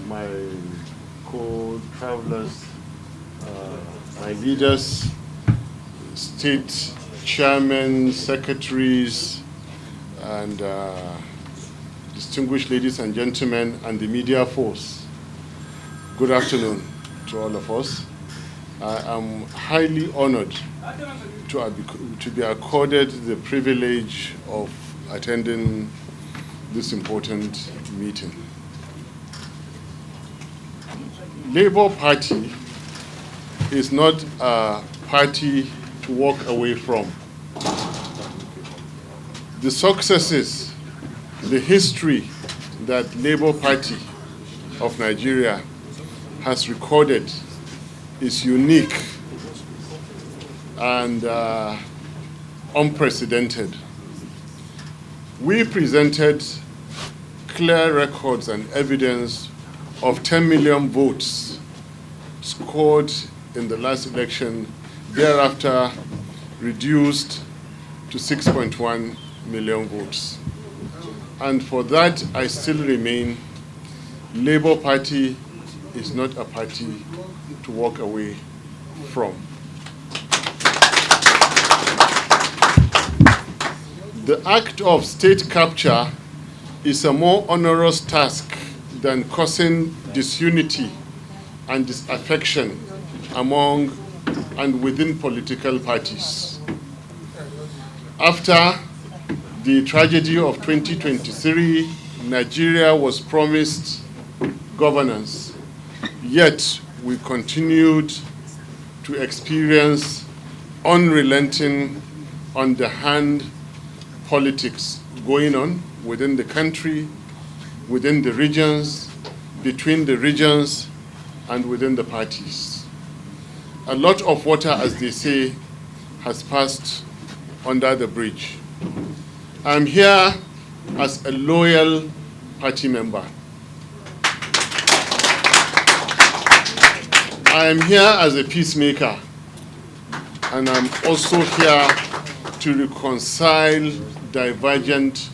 my co-travelers, my leaders, state chairmen, secretaries, and distinguished ladies and gentlemen, and the media force. Good afternoon to all of us. I am highly honored to be accorded the privilege of attending this important meeting. Labour Party is not a party to walk away from. The successes, the history that Labour Party of Nigeria has recorded is unique and unprecedented. We presented clear records and evidence of 10 million votes scored in the last election, thereafter reduced to 6.1 million votes. And for that, I still remain, Labour Party is not a party to walk away from. The act of state capture is a more onerous task than causing disunity and disaffection among and within political parties. After the tragedy of 2023, Nigeria was promised governance, yet we continued to experience unrelenting, underhand politics going on within the country, within the regions, between the regions, and within the parties. A lot of water, as they say, has passed under the bridge. I'm here as a loyal party member. I am here as a peacemaker, and I'm also here to reconcile divergent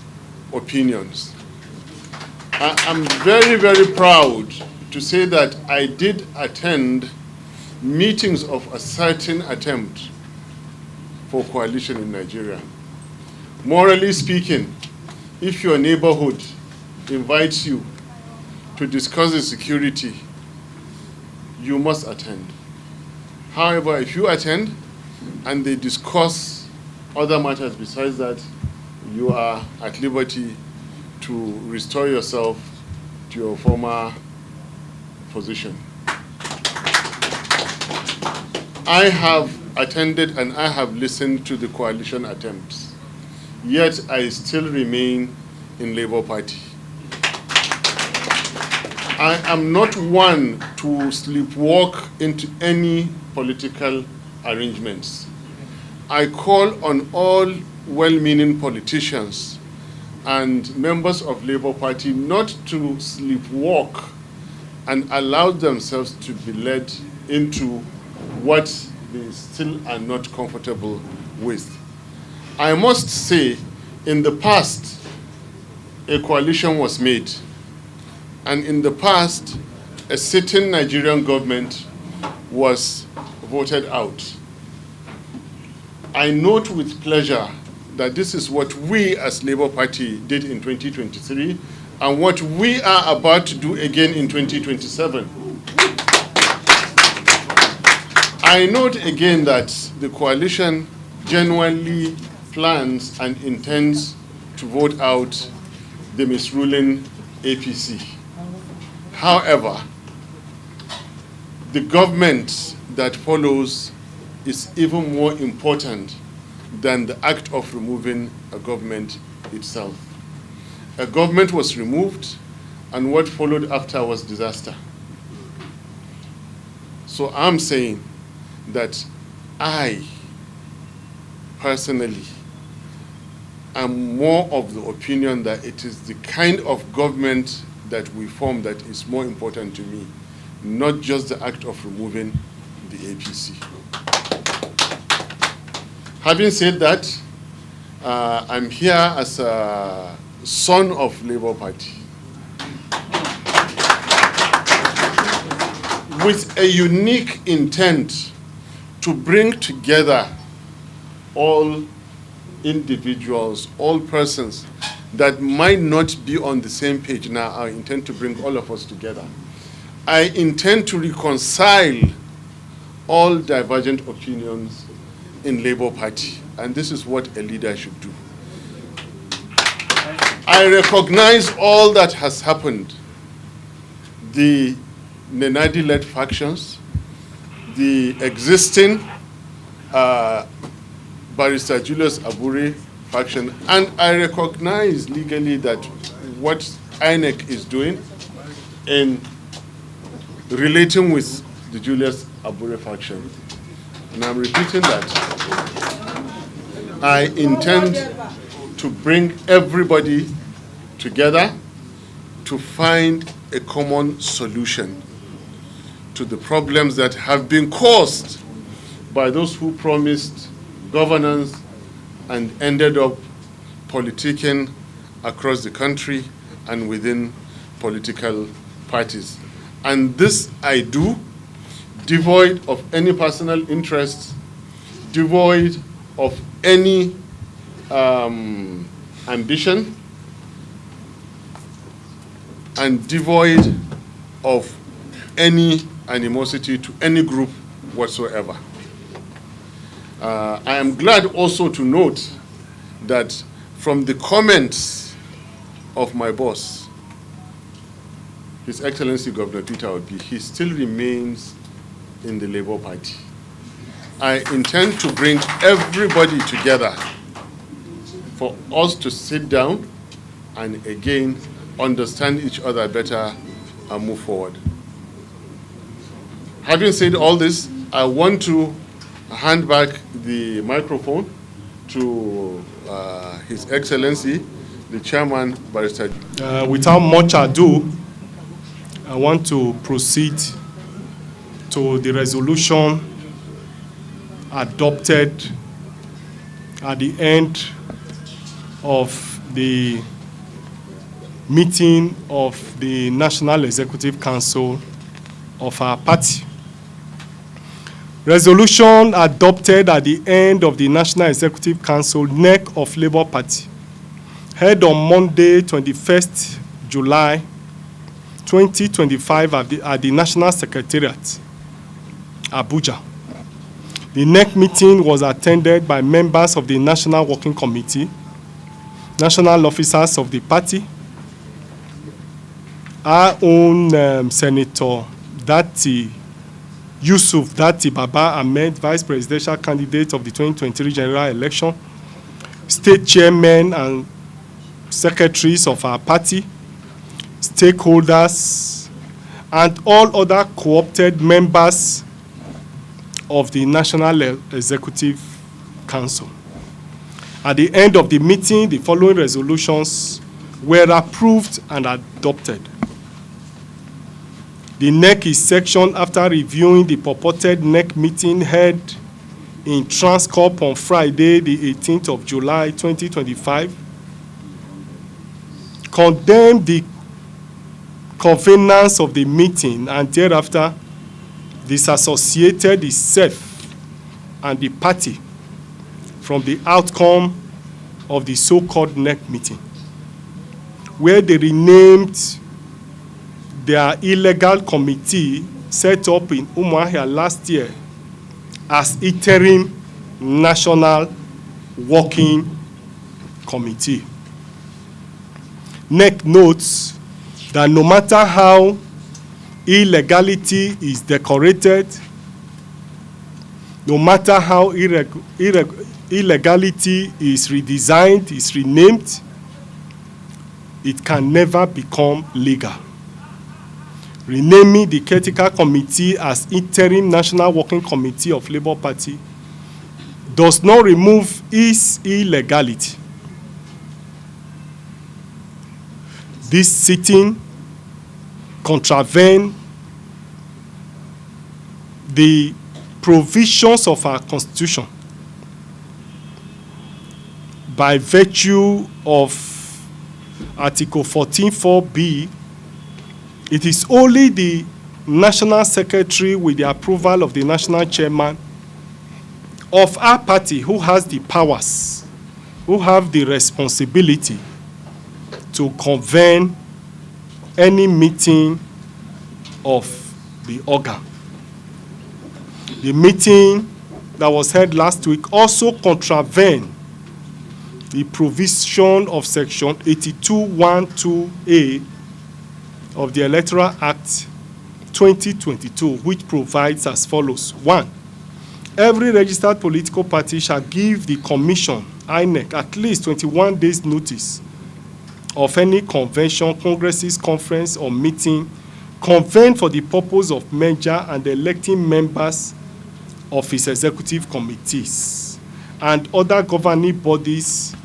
opinions. I am very, very proud to say that I did attend meetings of a certain attempt for coalition in Nigeria. Morally speaking, if your neighborhood invites you to discuss the security, you must attend. However, if you attend and they discuss other matters besides that, you are at liberty to restore yourself to your former position. I have attended and I have listened to the coalition attempts, yet I still remain in Labour Party. I am not one to sleepwalk into any political arrangements. I call on all well-meaning politicians and members of Labour Party not to sleepwalk and allow themselves to be led into what they still are not comfortable with. I must say, in the past, a coalition was made, and in the past, a sitting Nigerian government was voted out. I note with pleasure that this is what we as Labour Party did in 2023 and what we are about to do again in 2027. I note again that the coalition genuinely plans and intends to vote out the misruling APC. However, the government that follows is even more important than the act of removing a government itself. A government was removed, and what followed after was disaster. So I'm saying that I, personally, am more of the opinion that it is the kind of government that we form that is more important to me, not just the act of removing the APC. Having said that, I'm here as a son of Labour Party. with a unique intent to bring together all individuals, all persons that might not be on the same page. Now, I intend to bring all of us together. I intend to reconcile all divergent opinions in Labour Party, and this is what a leader should do. I recognize all that has happened. The Nenadi-led factions, the existing Barrister Julius Abure faction, and I recognize legally that what NEC is doing in relating with the Julius Abure faction. And I'm repeating that I intend to bring everybody together to find a common solution to the problems that have been caused by those who promised governance and ended up politicking across the country and within political parties. And this I do devoid of any personal interest, devoid of any ambition, and devoid of any animosity to any group whatsoever. I am glad also to note that from the comments of my boss, His Excellency Governor Peter Obi, he still remains in the Labour Party. I intend to bring everybody together for us to sit down and again understand each other better and move forward. Having said all this, I want to hand back the microphone to His Excellency, the Chairman, Barrister. Without much ado, I want to proceed to the resolution adopted at the end of the meeting of the National Executive Council of our party. Resolution adopted at the end of the National Executive Council NEC of Labour Party, held on Monday, 21st July 2025 at the National Secretariat, Abuja. The NEC meeting was attended by members of the National Working Committee, national officers of the party, our own Senator Datti, Yusuf Datti Baba Ahmed, Vice Presidential Candidate of the 2023 general election, state chairmen and secretaries of our party, stakeholders, and all other co-opted members of the National Executive Council. At the end of the meeting, the following resolutions were approved and adopted. The NEC is sectioned after reviewing the purported NEC meeting held in Transcorp on Friday, the 18th of July, 2025, condemned the convenance of the meeting and thereafter disassociated itself and the party from the outcome of the so-called NEC meeting, where they renamed their illegal committee set up in Umuahia last year as Interim National Working Committee. NEC notes that no matter how illegality is decorated, no matter how illegality is redesigned, is renamed, it can never become legal. Renaming the Caretaker Committee as Interim National Working Committee of Labour Party does not remove its illegality. This sitting contravenes the provisions of our Constitution by virtue of Article 14(4)(b). It is only the national secretary with the approval of the national chairman of our party, who has the powers, who have the responsibility to convene any meeting of the organ. The meeting that was held last week also contravened the provision of section 82(1)(2)(a) of the Electoral Act 2022, which provides as follows. 1. Every registered political party shall give the Commission, INEC, at least 21 days notice of any convention, congresses, conference, or meeting convened for the purpose of merger and electing members of its executive committees and other governing bodies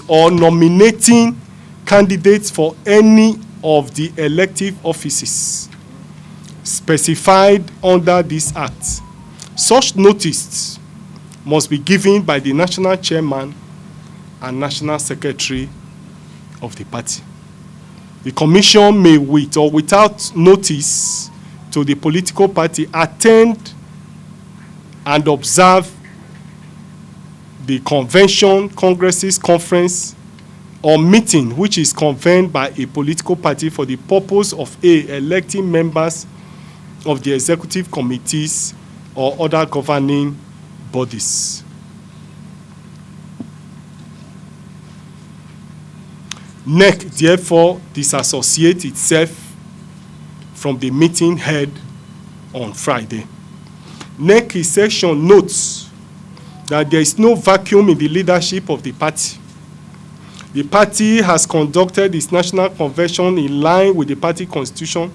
or nominating candidates for any of the elective offices specified under this act. Such notice must be given by the national chairman and national secretary of the party. The commission may, with or without notice to the political party, attend and observe the convention, congresses, conference, or meeting which is convened by a political party for the purpose of A, electing members of the executive committees or other governing bodies. NEC therefore disassociates itself from the meeting held on Friday. NEC section notes that there is no vacuum in the leadership of the party. The party has conducted its national convention in line with the party constitution,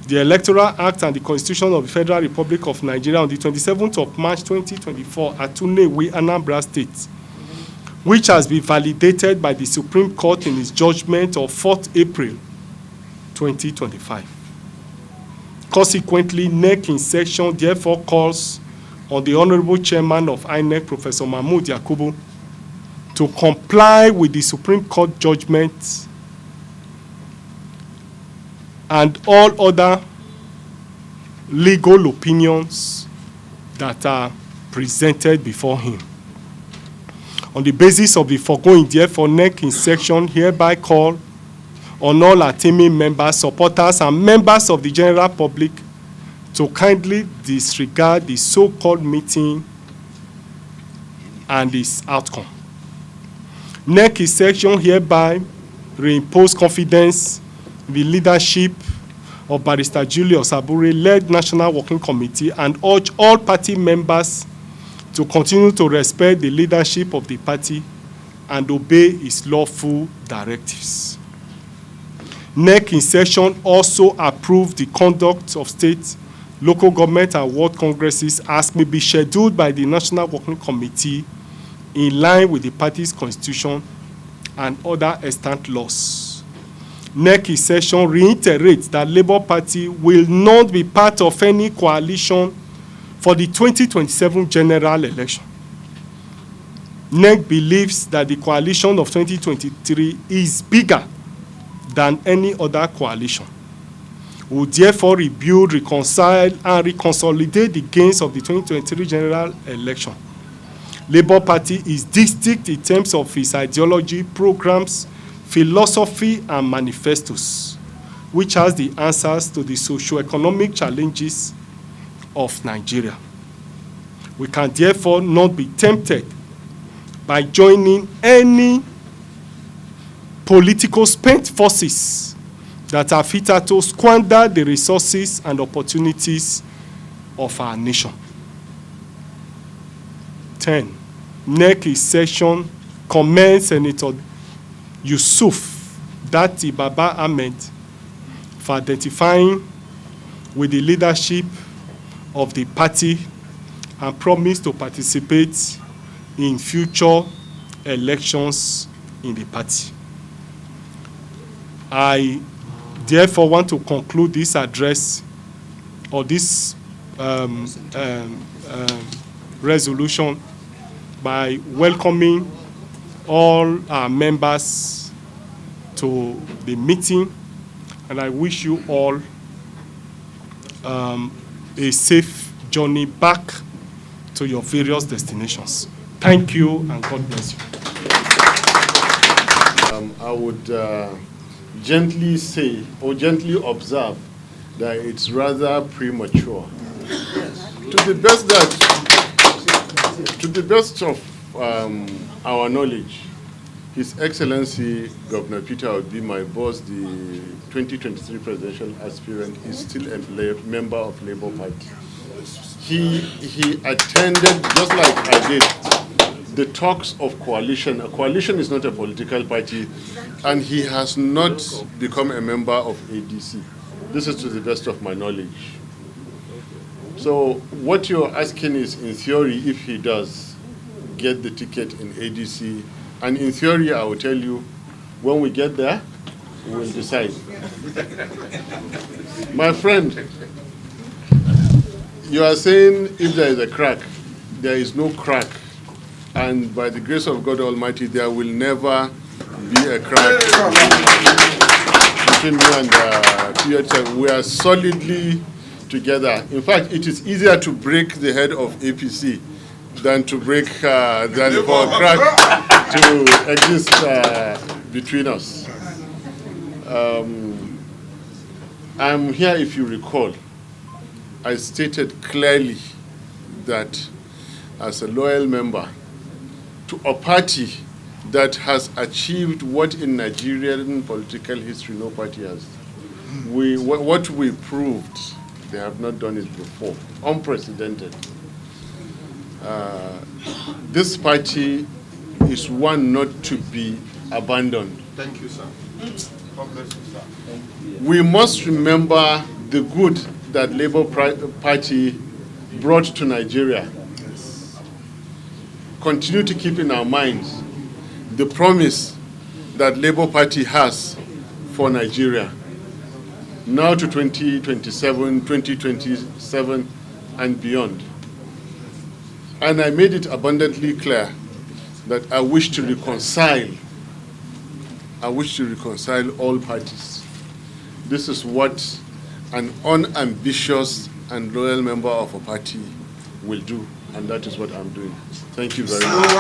the Electoral Act, and the Constitution of the Federal Republic of Nigeria on the 27th of March 2024 at Tunewi, Anambra State, which has been validated by the Supreme Court in its judgment of 4th April 2025. Consequently, NEC in section therefore calls on the Honorable Chairman of INEC, Professor Mahmood Yakubu, to comply with the Supreme Court judgment and all other legal opinions that are presented before him. On the basis of the foregoing, therefore, NEC in section hereby call on all attending members, supporters, and members of the general public to kindly disregard the so-called meeting and its outcome. NEC in section hereby reimpose confidence in the leadership of Barrister Julius Abure-led National Working Committee and urge all party members to continue to respect the leadership of the party and obey its lawful directives. NEC in session also approved the conduct of state, local government, and world congresses as may be scheduled by the National Working Committee in line with the party's constitution and other extant laws. NEC in session reiterates that Labour Party will not be part of any coalition for the 2027 general election. NEC believes that the coalition of 2023 is bigger than any other coalition. We will therefore rebuild, reconcile, and reconsolidate the gains of the 2023 general election. Labour Party is distinct in terms of its ideology, programs, philosophy, and manifestos, which has the answers to the socio-economic challenges of Nigeria. We can therefore not be tempted by joining any political spent forces that are fitter to squander the resources and opportunities of our nation. 10. NEC in session commends Senator Yusuf Datti Baba Ahmed for identifying with the leadership of the party and promised to participate in future elections in the party. I therefore want to conclude this address or this resolution by welcoming all our members to the meeting and I wish you all a safe journey back to your various destinations. Thank you, and God bless you. I would gently say or gently observe that it's rather premature. To the best of our knowledge, His Excellency Governor Peter Obi, my boss, the 2023 presidential aspirant, is still a member of Labour Party. He attended, just like I did, the talks of coalition. A coalition is not a political party, and he has not become a member of ADC. This is to the best of my knowledge. So what you're asking is, in theory, if he does get the ticket in ADC, and in theory, I will tell you, when we get there, we will decide. My friend, you are saying if there is a crack, there is no crack. And by the grace of God Almighty, there will never be a crack between me and PHL. We are solidly together. In fact, it is easier to break the head of APC than to break, than for a crack to exist between us. I'm here, if you recall, I stated clearly that as a loyal member to a party that has achieved what in Nigerian political history no party has. What we proved, they have not done it before, unprecedented. This party is one not to be abandoned. Thank you, sir. God bless you, sir. We must remember the good that Labour Party brought to Nigeria. Continue to keep in our minds the promise that Labour Party has for Nigeria, now to 2027 and beyond. And I made it abundantly clear that I wish to reconcile all parties. This is what an unambitious and loyal member of a party will do, and that is what I'm doing. Thank you very much.